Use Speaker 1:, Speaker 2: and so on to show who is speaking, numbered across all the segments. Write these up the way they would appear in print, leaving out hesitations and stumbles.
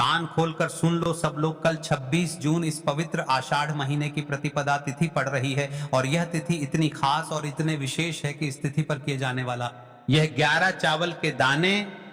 Speaker 1: कान खोलकर सुन लो सब लोग, कल 26 जून इस पवित्र आषाढ़ महीने की प्रतिपदा तिथि पड़ रही है और यह तिथि इतनी खास और इतने विशेष है कि इस तिथि पर किए जाने वाला यह 11 चावल के दाने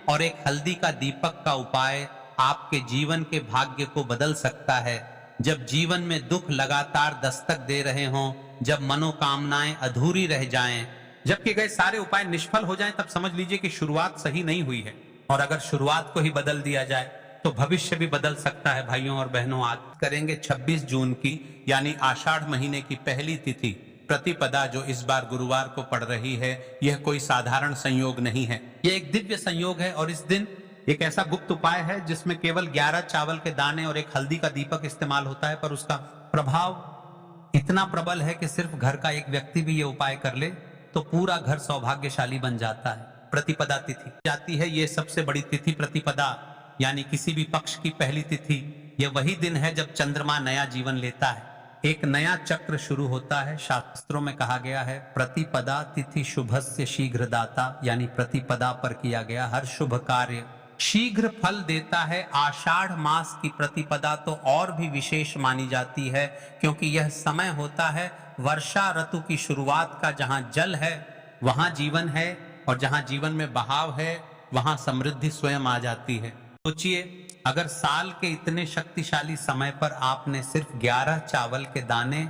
Speaker 1: और एक हल्दी का दीपक का उपाय आपके जीवन के भाग्य को बदल सकता है। जब जीवन में दुख लगातार दस्तक दे रहे हों, जब मनोकामनाएं अधूरी रह जाएं, जब किए गए सारे उपाय निष्फल हो जाएं, तब समझ लीजिए कि शुरुआत सही नहीं हुई है। और अगर शुरुआत को ही बदल दिया जाए तो भविष्य भी बदल सकता है। भाइयों और बहनों, आज करेंगे 26 जून की यानी आषाढ़ महीने की पहली तिथि प्रतिपदा, जो इस बार गुरुवार को पड़ रही है। यह कोई साधारण संयोग नहीं है, यह एक दिव्य संयोग है। और इस दिन एक ऐसा गुप्त उपाय है जिसमें केवल 11 चावल के दाने और एक हल्दी का दीपक इस्तेमाल होता है, पर उसका प्रभाव इतना प्रबल है कि सिर्फ घर का एक व्यक्ति भी ये उपाय कर ले तो पूरा घर सौभाग्यशाली बन जाता है। प्रतिपदा तिथि जाती है, ये सबसे बड़ी तिथि प्रतिपदा यानी किसी भी पक्ष की पहली तिथि। यह वही दिन है जब चंद्रमा नया जीवन लेता है, एक नया चक्र शुरू होता है। शास्त्रों में कहा गया है प्रतिपदा तिथि शुभस्य शीघ्र दाता, यानी प्रतिपदा पर किया गया हर शुभ कार्य शीघ्र फल देता है। आषाढ़ मास की प्रतिपदा तो और भी विशेष मानी जाती है, क्योंकि यह समय होता है वर्षा ऋतु की शुरुआत का। जहां जल है वहां जीवन है, और जहां जीवन में बहाव है वहां समृद्धि स्वयं आ जाती है। सोचिए, अगर साल के इतने शक्तिशाली समय पर आपने सिर्फ 11 चावल के दाने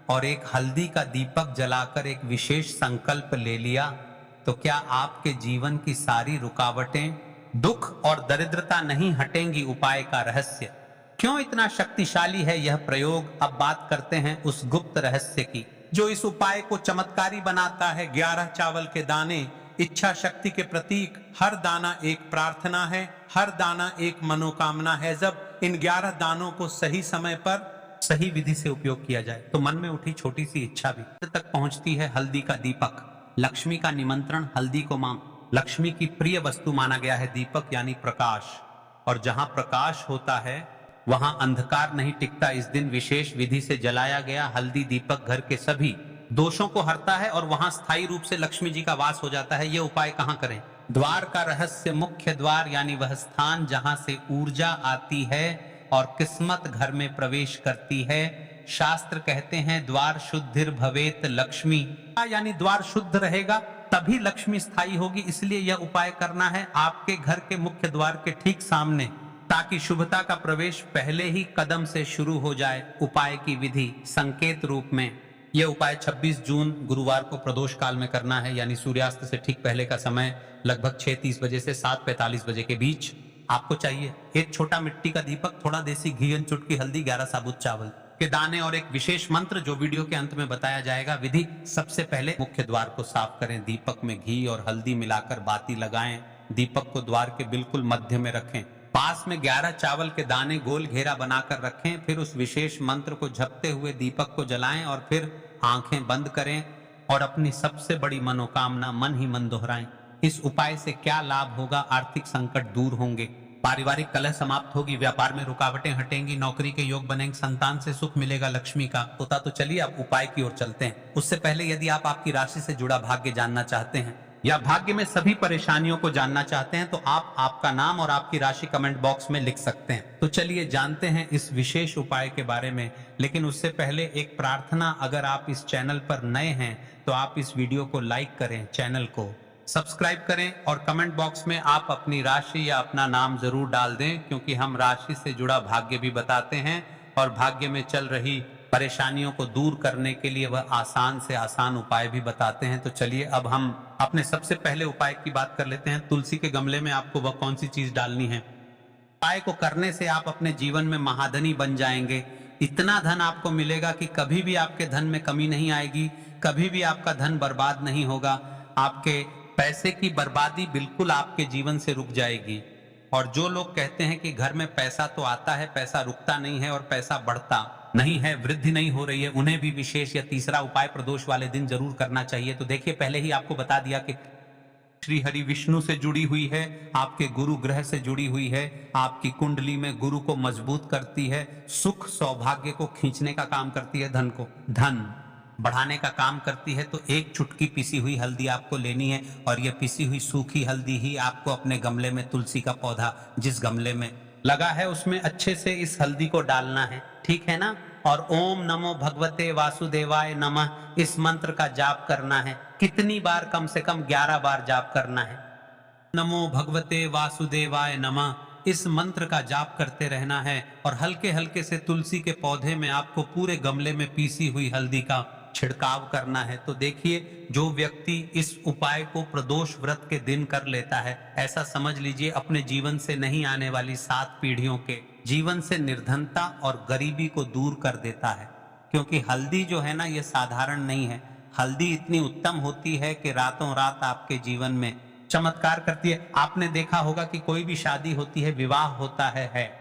Speaker 1: और एक हल्दी का दीपक जलाकर एक विशेष संकल्प ले लिया, तो क्या आपके जीवन की सारी रुकावटें, दुख और दरिद्रता नहीं हटेंगी? उपाय का रहस्य क्यों इतना शक्तिशाली है यह प्रयोग? अब बात करते हैं उस गुप्त रहस्य की जो इस उपाय को चमत्कारी बनाता है। 11 चावल के दाने इच्छा शक्ति के प्रतीक, हर दाना एक प्रार्थना है, हर दाना एक मनोकामना है। जब इन 11 दानों को सही समय पर सही विधि से उपयोग किया जाए तो मन में उठी छोटी सी इच्छा भी तक पहुंचती है। हल्दी का दीपक, लक्ष्मी का निमंत्रण, हल्दी को मां लक्ष्मी की प्रिय वस्तु माना गया है। दीपक यानी प्रकाश, और जहां प्रकाश होता है वहां अंधकार नहीं टिकता। इस दिन विशेष विधि से जलाया गया हल्दी दीपक घर के सभी दोषों को हरता है और वहां स्थायी रूप से लक्ष्मी जी का वास हो जाता है। यह उपाय कहां करें? द्वार का रहस्य, मुख्य द्वार यानी वह स्थान जहां से ऊर्जा आती है और किस्मत घर में प्रवेश करती है। शास्त्र कहते हैं द्वार शुद्धिर भवेत लक्ष्मी, यानी द्वार शुद्ध रहेगा तभी लक्ष्मी स्थायी होगी। इसलिए यह उपाय करना है आपके घर के मुख्य द्वार के ठीक सामने, ताकि शुभता का प्रवेश पहले ही कदम से शुरू हो जाए। उपाय की विधि संकेत रूप में यह उपाय 26 जून गुरुवार को प्रदोष काल में करना है, यानी सूर्यास्त से ठीक पहले का समय लगभग 6:30 बजे से 7:45 बजे के बीच। आपको चाहिए एक छोटा मिट्टी का दीपक, थोड़ा देसी घी, चुटकी हल्दी, 11 साबुत चावल के दाने और एक विशेष मंत्र जो वीडियो के अंत में बताया जाएगा। विधि, सबसे पहले मुख्य द्वार को साफ करें, दीपक में घी और हल्दी मिलाकर बाती लगाएं, दीपक को द्वार के बिल्कुल मध्य में रखें, पास में 11 चावल के दाने गोल घेरा बनाकर रखें। फिर उस विशेष मंत्र को जपते हुए दीपक को जलाएं और फिर आंखें बंद करें और अपनी सबसे बड़ी मनोकामना मन ही मन दोहराएं। इस उपाय से क्या लाभ होगा? आर्थिक संकट दूर होंगे, पारिवारिक कलह समाप्त होगी, व्यापार में रुकावटें हटेंगी, नौकरी के योग बनेंगे, संतान से सुख मिलेगा, लक्ष्मी का होता। तो चलिए अब उपाय की ओर चलते हैं। उससे पहले यदि आप आपकी राशि से जुड़ा भाग्य जानना चाहते हैं या भाग्य में सभी परेशानियों को जानना चाहते हैं तो आप आपका नाम और आपकी राशि कमेंट बॉक्स में लिख सकते हैं। तो चलिए जानते हैं इस विशेष उपाय के बारे में। लेकिन उससे पहले एक प्रार्थना, अगर आप इस चैनल पर नए हैं तो आप इस वीडियो को लाइक करें, चैनल को सब्सक्राइब करें और कमेंट बॉक्स में आप अपनी राशि या अपना नाम जरूर डाल दें, क्योंकि हम राशि से जुड़ा भाग्य भी बताते हैं और भाग्य में चल रही परेशानियों को दूर करने के लिए वह आसान से आसान उपाय भी बताते हैं। तो चलिए अब हम अपने सबसे पहले उपाय की बात कर लेते हैं। तुलसी के गमले में आपको वह कौन सी चीज डालनी है? उपाय को करने से आप अपने जीवन में महाधनी बन जाएंगे। इतना धन आपको मिलेगा कि कभी भी आपके धन में कमी नहीं आएगी, कभी भी आपका धन बर्बाद नहीं होगा। आपके पैसे की बर्बादी बिल्कुल आपके जीवन से रुक जाएगी। और जो लोग कहते हैं कि घर में पैसा तो आता है, पैसा रुकता नहीं है और पैसा बढ़ता नहीं है, वृद्धि नहीं हो रही है, उन्हें भी विशेष या तीसरा उपाय प्रदोष वाले दिन जरूर करना चाहिए। तो देखिए, पहले ही आपको बता दिया कि श्री हरि विष्णु से जुड़ी हुई है, आपके गुरु ग्रह से जुड़ी हुई है, आपकी कुंडली में गुरु को मजबूत करती है, सुख सौभाग्य को खींचने का काम करती है, धन बढ़ाने का काम करती है। तो एक चुटकी पिसी हुई हल्दी आपको लेनी है और यह पिसी हुई सूखी हल्दी ही आपको अपने गमले में, तुलसी का पौधा जिस गमले में लगा है उसमें अच्छे से इस हल्दी को डालना है, ठीक है ना। और ओम नमो भगवते वासुदेवाय नमः इस मंत्र का जाप करना है। कितनी बार? कम से कम 11 बार जाप करना है। नमो भगवते वासुदेवाय नमः इस मंत्र का जाप करते रहना है। और हल्के हल्के से तुलसी के पौधे में आपको पूरे गमले में पीसी हुई हल्दी का छिड़काव करना है। तो देखिए, जो व्यक्ति इस उपाय को प्रदोष व्रत के दिन कर लेता है, ऐसा समझ लीजिए अपने जीवन से नहीं आने वाली 7 पीढ़ियों के जीवन से निर्धनता और गरीबी को दूर कर देता है। क्योंकि हल्दी जो है ना, ये साधारण नहीं है। हल्दी इतनी उत्तम होती है कि रातों रात आपके जीवन में चमत्कार करती है। आपने देखा होगा कि कोई भी शादी होती है, विवाह होता है,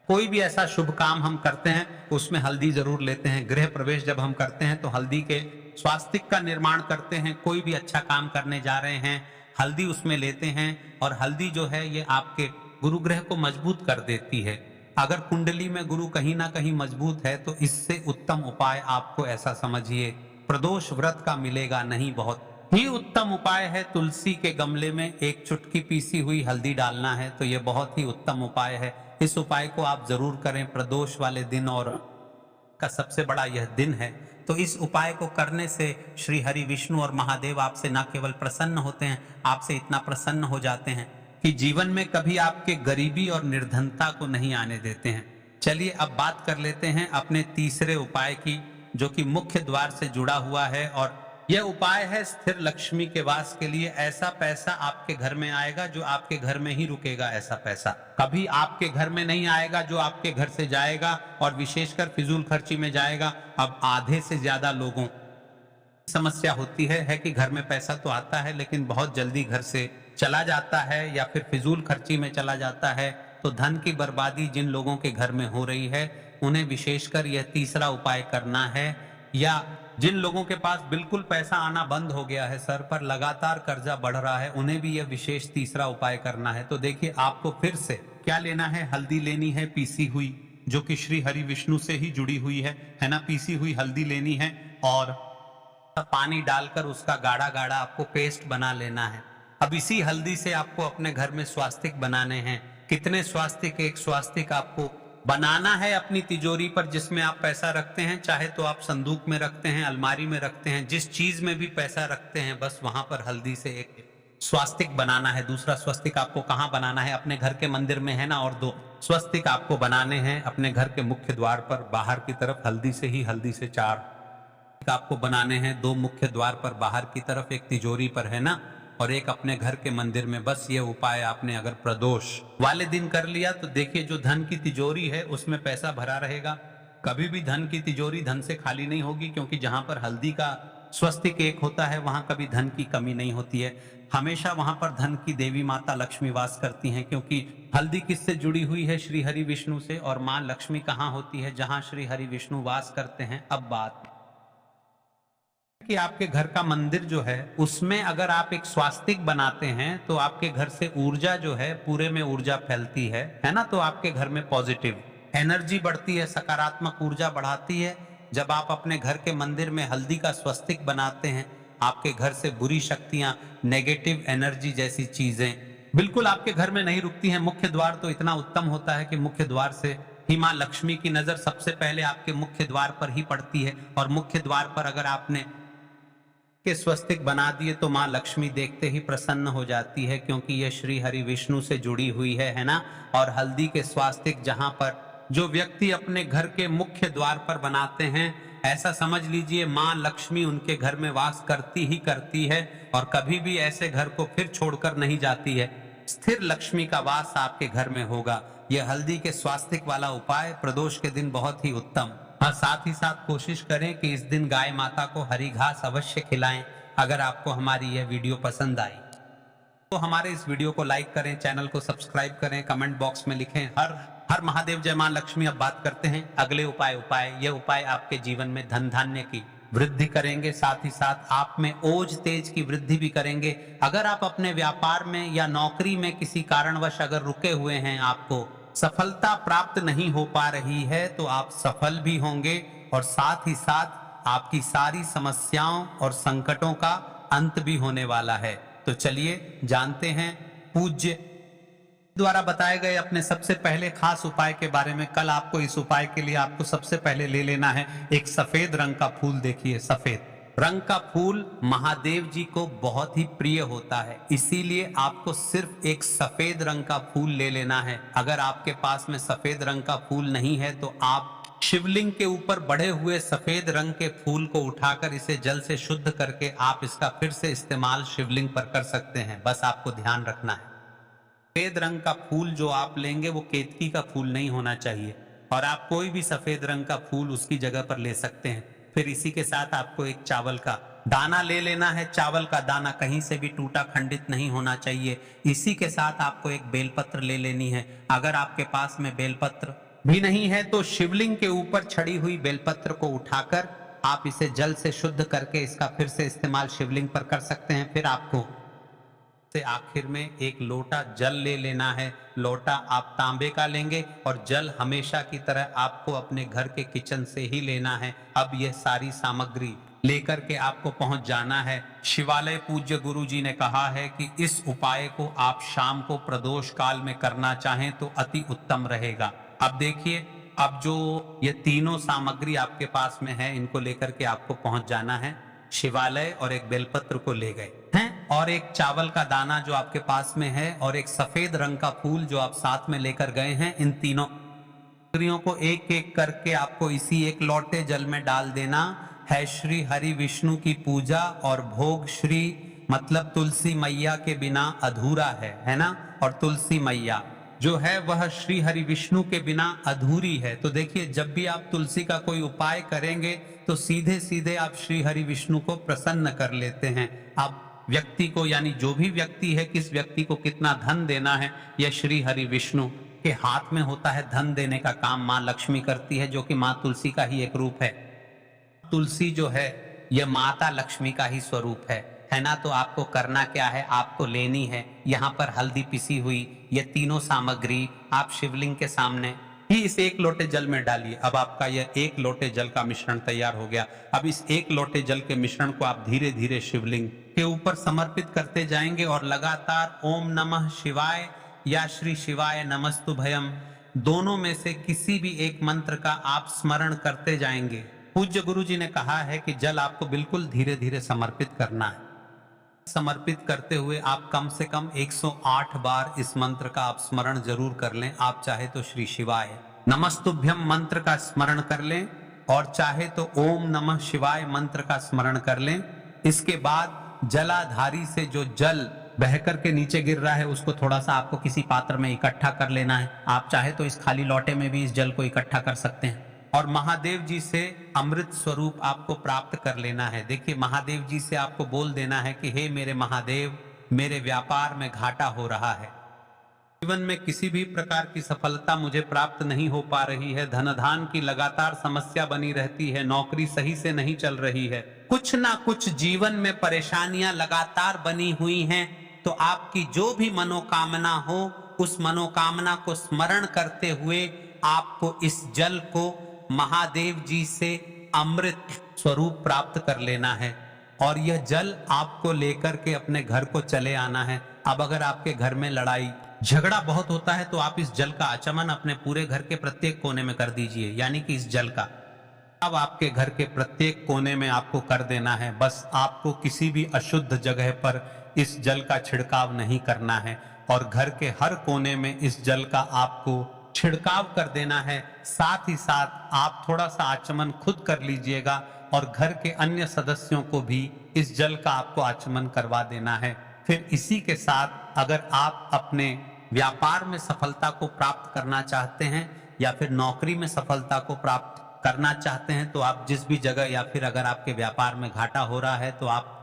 Speaker 1: कोई भी ऐसा शुभ काम हम करते हैं उसमें हल्दी जरूर लेते हैं। गृह प्रवेश जब हम करते हैं तो हल्दी के स्वास्तिक का निर्माण करते हैं। कोई भी अच्छा काम करने जा रहे हैं, हल्दी उसमें लेते हैं। और हल्दी जो है ये आपके गुरु ग्रह को मजबूत कर देती है। अगर कुंडली में गुरु कहीं ना कहीं मजबूत है तो इससे उत्तम उपाय आपको, ऐसा समझिए, प्रदोष व्रत का मिलेगा नहीं। बहुत ही उत्तम उपाय है। तुलसी के गमले में एक चुटकी पीसी हुई हल्दी डालना है, तो यह बहुत ही उत्तम उपाय है। इस उपाय को आप जरूर करें प्रदोष वाले दिन, और का सबसे बड़ा यह दिन है। तो इस उपाय को करने से श्री हरि विष्णु और महादेव आपसे न केवल प्रसन्न होते हैं, आपसे इतना प्रसन्न हो जाते हैं कि जीवन में कभी आपके गरीबी और निर्धनता को नहीं आने देते हैं। चलिए अब बात कर लेते हैं अपने तीसरे उपाय की, जो कि मुख्य द्वार से जुड़ा हुआ है। और यह उपाय है स्थिर लक्ष्मी के वास के लिए। ऐसा पैसा आपके घर में आएगा जो आपके घर में ही रुकेगा। ऐसा पैसा कभी आपके घर में नहीं आएगा जो आपके घर से जाएगा, और विशेषकर फिजूल खर्ची में जाएगा। अब आधे से ज्यादा लोगों समस्या होती है कि घर में पैसा तो आता है लेकिन बहुत जल्दी घर से चला जाता है, या फिर फिजूल खर्ची में चला जाता है। तो धन की बर्बादी जिन लोगों के घर में हो रही है, उन्हें विशेषकर यह तीसरा उपाय करना है। या जिन लोगों के पास बिल्कुल पैसा आना बंद हो गया है, सर पर लगातार कर्जा बढ़ रहा है, उन्हें भी यह विशेष तीसरा उपाय करना है। तो देखिए, आपको फिर से क्या लेना है? हल्दी लेनी है पीसी हुई, जो कि श्री हरि विष्णु से ही जुड़ी हुई है ना। पीसी हुई हल्दी लेनी है और पानी डालकर उसका गाढ़ा गाढ़ा आपको पेस्ट बना लेना है। अब इसी हल्दी से आपको अपने घर में स्वास्तिक बनाने हैं। कितने स्वास्तिक? एक स्वास्तिक आपको बनाना है अपनी तिजोरी पर, जिसमें आप पैसा रखते हैं। चाहे तो आप संदूक में रखते हैं, अलमारी में रखते हैं, जिस चीज में भी पैसा रखते हैं, बस वहां पर हल्दी से एक स्वास्तिक बनाना है। दूसरा स्वस्तिक आपको कहाँ बनाना है? अपने घर के मंदिर में, है ना। और 2 स्वस्तिक आपको बनाने हैं अपने घर के मुख्य द्वार पर बाहर की तरफ। हल्दी से 4 आपको बनाने हैं। 2 मुख्य द्वार पर बाहर की तरफ, एक तिजोरी पर, है ना, और एक अपने घर के मंदिर में। बस ये उपाय आपने अगर प्रदोष वाले दिन कर लिया तो देखिए, जो धन की तिजोरी है उसमें पैसा भरा रहेगा। कभी भी धन की तिजोरी धन से खाली नहीं होगी, क्योंकि जहां पर हल्दी का स्वस्तिक एक होता है वहां कभी धन की कमी नहीं होती है। हमेशा वहां पर धन की देवी माता लक्ष्मी वास करती हैं, क्योंकि हल्दी किससे जुड़ी हुई है? श्री हरि विष्णु से। और माँ लक्ष्मी कहाँ होती है? जहां श्री हरि विष्णु वास करते हैं। अब बात कि आपके घर का मंदिर जो है उसमें अगर आप एक स्वास्तिक बनाते हैं तो आपके घर से ऊर्जा जो है, पूरे में ऊर्जा फैलती है ना। तो आपके घर में पॉजिटिव एनर्जी बढ़ती है, सकारात्मक ऊर्जा बढ़ाती है। जब आप अपने घर के मंदिर में हल्दी का स्वस्तिक बनाते हैं, आपके घर से बुरी शक्तियां, नेगेटिव एनर्जी जैसी चीजें बिल्कुल आपके घर में नहीं रुकती हैं। मुख्य द्वार तो इतना उत्तम होता है कि मुख्य द्वार से ही माँ लक्ष्मी की नजर सबसे पहले आपके मुख्य द्वार पर ही पड़ती है। और मुख्य द्वार पर अगर आपने के स्वस्तिक बना दिए तो माँ लक्ष्मी देखते ही प्रसन्न हो जाती है, क्योंकि यह श्री हरि विष्णु से जुड़ी हुई है ना। और हल्दी के स्वास्तिक जहां पर जो व्यक्ति अपने घर के मुख्य द्वार पर बनाते हैं, ऐसा समझ लीजिए माँ लक्ष्मी उनके घर में वास करती ही करती है, और कभी भी ऐसे घर को फिर छोड़कर नहीं जाती है। स्थिर लक्ष्मी का वास आपके घर में होगा। यह हल्दी के स्वास्तिक वाला उपाय प्रदोष के दिन बहुत ही उत्तम। हाँ, साथ ही साथ कोशिश करें कि इस दिन गाय माता को हरी घास अवश्य खिलाएं। अगर आपको हमारी यह वीडियो पसंद आई तो हमारे इस वीडियो को लाइक करें, चैनल को सब्सक्राइब करें, कमेंट बॉक्स में लिखें हर हर महादेव जय मां लक्ष्मी। अब बात करते हैं अगले उपाय। ये उपाय आपके जीवन में धन धान्य की वृद्धि करेंगे, साथ ही साथ आप में ओज तेज की वृद्धि भी करेंगे। अगर आप अपने व्यापार में या नौकरी में किसी कारणवश अगर रुके हुए हैं, आपको सफलता प्राप्त नहीं हो पा रही है, तो आप सफल भी होंगे, और साथ ही साथ आपकी सारी समस्याओं और संकटों का अंत भी होने वाला है। तो चलिए जानते हैं पूज्य द्वारा बताए गए अपने सबसे पहले खास उपाय के बारे में कल आपको इस उपाय के लिए आपको सबसे पहले ले लेना है एक सफेद रंग का फूल। देखिए सफेद रंग का फूल महादेव जी को बहुत ही प्रिय होता है, इसीलिए आपको सिर्फ एक सफेद रंग का फूल ले लेना है। अगर आपके पास में सफेद रंग का फूल नहीं है तो आप शिवलिंग के ऊपर बढ़े हुए सफेद रंग के फूल को उठाकर इसे जल से शुद्ध करके आप इसका फिर से इस्तेमाल शिवलिंग पर कर सकते हैं। बस आपको ध्यान रखना है सफेद रंग का फूल जो आप लेंगे वो केतकी का फूल नहीं होना चाहिए, और आप कोई भी सफेद रंग का फूल उसकी जगह पर ले सकते हैं। फिर इसी के साथ आपको एक चावल का दाना ले लेना है। चावल का दाना कहीं से भी टूटा खंडित नहीं होना चाहिए। इसी के साथ आपको एक बेलपत्र ले लेनी है। अगर आपके पास में बेलपत्र भी नहीं है तो शिवलिंग के ऊपर छड़ी हुई बेलपत्र को उठाकर आप इसे जल से शुद्ध करके इसका फिर से इस्तेमाल शिवलिंग पर कर सकते हैं। फिर आपको से आखिर में एक लोटा जल ले लेना है। लोटा आप तांबे का लेंगे और जल हमेशा की तरह आपको अपने घर के किचन से ही लेना है। अब यह सारी सामग्री लेकर के आपको पहुंच जाना है शिवालय। पूज्य गुरु जी ने कहा है कि इस उपाय को आप शाम को प्रदोष काल में करना चाहें तो अति उत्तम रहेगा। अब देखिए, अब जो ये तीनों सामग्री आपके पास में है इनको लेकर के आपको पहुंच जाना है शिवालय, और एक बेलपत्र को ले गए हैं और एक चावल का दाना जो आपके पास में है और एक सफेद रंग का फूल जो आप साथ में लेकर गए हैं, इन तीनों सामग्रियों को एक एक करके आपको इसी एक लोटे जल में डाल देना है। श्री हरि विष्णु की पूजा और भोग श्री मतलब तुलसी मैया के बिना अधूरा है ना, और तुलसी मैया जो है वह श्री हरि विष्णु के बिना अधूरी है। तो देखिए, जब भी आप तुलसी का कोई उपाय करेंगे तो सीधे सीधे आप श्री हरि विष्णु को प्रसन्न कर लेते हैं। अब व्यक्ति को, यानी जो भी व्यक्ति है, किस व्यक्ति को कितना धन देना है, यह श्री हरि विष्णु के हाथ में होता है। धन देने का काम माँ लक्ष्मी करती है, जो कि माँ तुलसी का ही एक रूप है। तुलसी जो है यह माता लक्ष्मी का ही स्वरूप है ना। तो आपको करना क्या है, आपको लेनी है यहाँ पर हल्दी पिसी हुई, ये तीनों सामग्री आप शिवलिंग के सामने ही इस एक लोटे जल में डालिए। अब आपका यह एक लोटे जल का मिश्रण तैयार हो गया। अब इस एक लोटे जल के मिश्रण को आप धीरे धीरे शिवलिंग के ऊपर समर्पित करते जाएंगे और लगातार ओम नमः शिवाय या श्री शिवाय नमस्तुभयम दोनों में से किसी भी एक मंत्र का आप स्मरण करते जाएंगे। पूज्य गुरु जी ने कहा है कि जल आपको बिल्कुल धीरे धीरे समर्पित करना है। समर्पित करते हुए आप कम से कम 108 बार इस मंत्र का आप स्मरण जरूर कर लें। आप चाहे तो श्री शिवाय नमस्तुभ्यम मंत्र का स्मरण कर लें और चाहे तो ओम नमः शिवाय मंत्र का स्मरण कर लें। इसके बाद जलाधारी से जो जल बहकर के नीचे गिर रहा है उसको थोड़ा सा आपको किसी पात्र में इकट्ठा कर लेना है। आप चाहे तो इस खाली लोटे में भी इस जल को इकट्ठा कर सकते हैं और महादेव जी से अमृत स्वरूप आपको प्राप्त कर लेना है। देखिए, महादेव जी से आपको बोल देना है कि हे मेरे महादेव, मेरे व्यापार में घाटा हो रहा है, जीवन में किसी भी प्रकार की सफलता मुझे प्राप्त नहीं हो पा रही है, धनधान की लगातार समस्या बनी रहती है, नौकरी सही से नहीं चल रही है, कुछ ना कुछ जीवन में परेशानियां लगातार बनी हुई हैं। तो आपकी जो भी मनोकामना हो उस मनोकामना को स्मरण करते हुए आपको इस जल को महादेव जी से अमृत स्वरूप प्राप्त कर लेना है और यह जल आपको लेकर के अपने घर को चले आना है। अब अगर आपके घर में लड़ाई झगड़ा बहुत होता है तो आप इस जल का आचमन अपने पूरे घर के प्रत्येक कोने में कर दीजिए, यानी कि इस जल का अब आपके घर के प्रत्येक कोने में आपको कर देना है। बस आपको किसी भी अशुद्ध जगह पर इस जल का छिड़काव नहीं करना है और घर के हर कोने में इस जल का आपको छिड़काव कर देना है। साथ ही साथ आप थोड़ा सा आचमन खुद कर लीजिएगा और घर के अन्य सदस्यों को भी इस जल का आपको आचमन करवा देना है। फिर इसी के साथ अगर आप अपने व्यापार में सफलता को प्राप्त करना चाहते हैं या फिर नौकरी में सफलता को प्राप्त करना चाहते हैं तो आप जिस भी जगह या फिर अगर आपके व्यापार में घाटा हो रहा है तो आप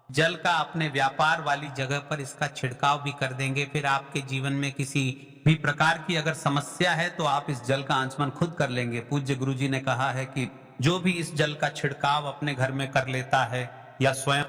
Speaker 1: जल का अपने व्यापार वाली जगह पर इसका छिड़काव भी कर देंगे। फिर आपके जीवन में किसी भी प्रकार की अगर समस्या है तो आप इस जल का आचमन खुद कर लेंगे। पूज्य गुरु जी ने कहा है कि जो भी इस जल का छिड़काव अपने घर में कर लेता है या स्वयं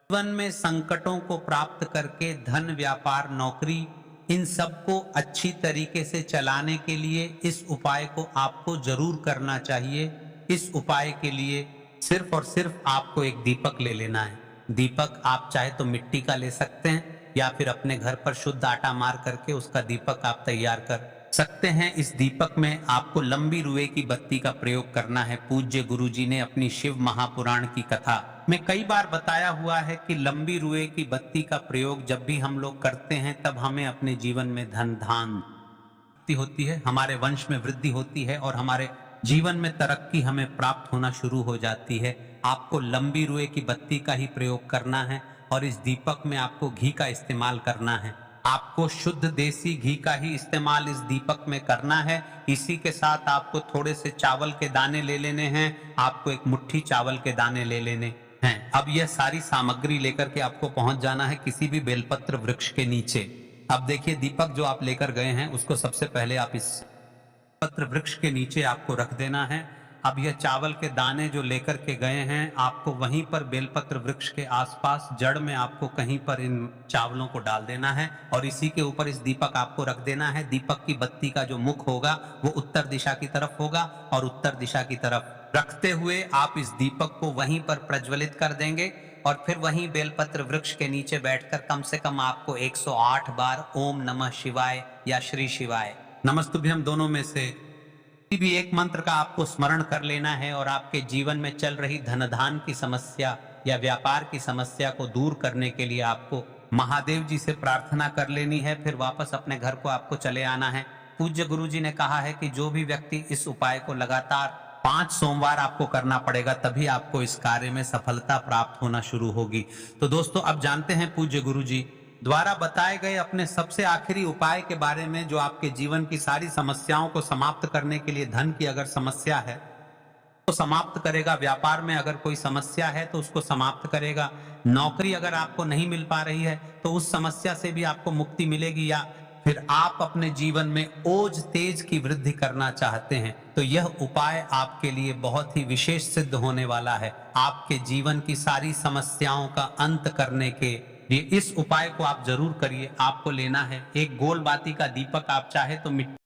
Speaker 1: जीवन में संकटों को प्राप्त करके धन, व्यापार, नौकरी, इन सबको अच्छी तरीके से चलाने के लिए इस उपाय को आपको जरूर करना चाहिए। इस उपाय के लिए सिर्फ और सिर्फ आपको एक दीपक ले लेना है। दीपक आप चाहे तो मिट्टी का ले सकते हैं या फिर अपने घर पर शुद्ध आटा मार करके उसका दीपक आप तैयार कर सकते हैं। इस दीपक में आपको लंबी रुई की बत्ती का प्रयोग करना है। पूज्य गुरुजी ने अपनी शिव महापुराण की कथा में कई बार बताया हुआ है कि लंबी रुई की बत्ती का प्रयोग जब भी हम लोग करते हैं तब हमें अपने जीवन में धन धान होती है, हमारे वंश में वृद्धि होती है और हमारे जीवन में तरक्की हमें प्राप्त होना शुरू हो जाती है। आपको लंबी रुई की बत्ती का ही प्रयोग करना है और इस दीपक में आपको घी का इस्तेमाल करना है। आपको शुद्ध देसी घी का ही इस्तेमाल इस दीपक में करना है। इसी के साथ आपको थोड़े से चावल के दाने ले लेने हैं। आपको एक मुट्ठी चावल के दाने ले लेने हैं। अब यह सारी सामग्री लेकर के आपको पहुंच जाना है किसी भी बेलपत्र वृक्ष के नीचे। अब देखिए, दीपक जो आप लेकर गए हैं उसको सबसे पहले आप इस पत्र वृक्ष के नीचे आपको रख देना है। अब यह चावल के दाने जो लेकर के गए हैं आपको वहीं पर बेलपत्र वृक्ष के आसपास जड़ में आपको कहीं पर इन चावलों को डाल देना है और इसी के ऊपर इस दीपक आपको रख देना है। दीपक की बत्ती का जो मुख होगा वो उत्तर दिशा की तरफ होगा और उत्तर दिशा की तरफ रखते हुए आप इस दीपक को वहीं पर प्रज्वलित कर देंगे और फिर वहीं बेलपत्र वृक्ष के नीचे बैठकर कम से कम आपको 108 बार ओम नमः शिवाय या श्री शिवाय नमस्तुभ्यम दोनों में से किसी भी एक मंत्र का आपको स्मरण कर लेना है और आपके जीवन में चल रही धनधान की समस्या या व्यापार की समस्या को दूर करने के लिए आपको महादेव जी से प्रार्थना कर लेनी है। फिर वापस अपने घर को आपको चले आना है। पूज्य गुरु जी ने कहा है कि जो भी व्यक्ति इस उपाय को लगातार 5 सोमवार आपको करना पड़ेगा, तभी आपको इस कार्य में सफलता प्राप्त होना शुरू होगी। तो दोस्तों, अब जानते हैं पूज्य गुरु जी द्वारा बताए गए अपने सबसे आखिरी उपाय के बारे में जो आपके जीवन की सारी समस्याओं को समाप्त करने के लिए, धन की अगर समस्या है तो समाप्त करेगा, व्यापार में अगर कोई समस्या है तो उसको समाप्त करेगा, नौकरी अगर आपको नहीं मिल पा रही है तो उस समस्या से भी आपको मुक्ति मिलेगी, या फिर आप अपने जीवन में ओज तेज की वृद्धि करना चाहते हैं तो यह उपाय आपके लिए बहुत ही विशेष सिद्ध होने वाला है। आपके जीवन की सारी समस्याओं का अंत करने के लिए इस उपाय को आप जरूर करिए। आपको लेना है एक गोल बाती का दीपक, आप चाहे तो मिट्टी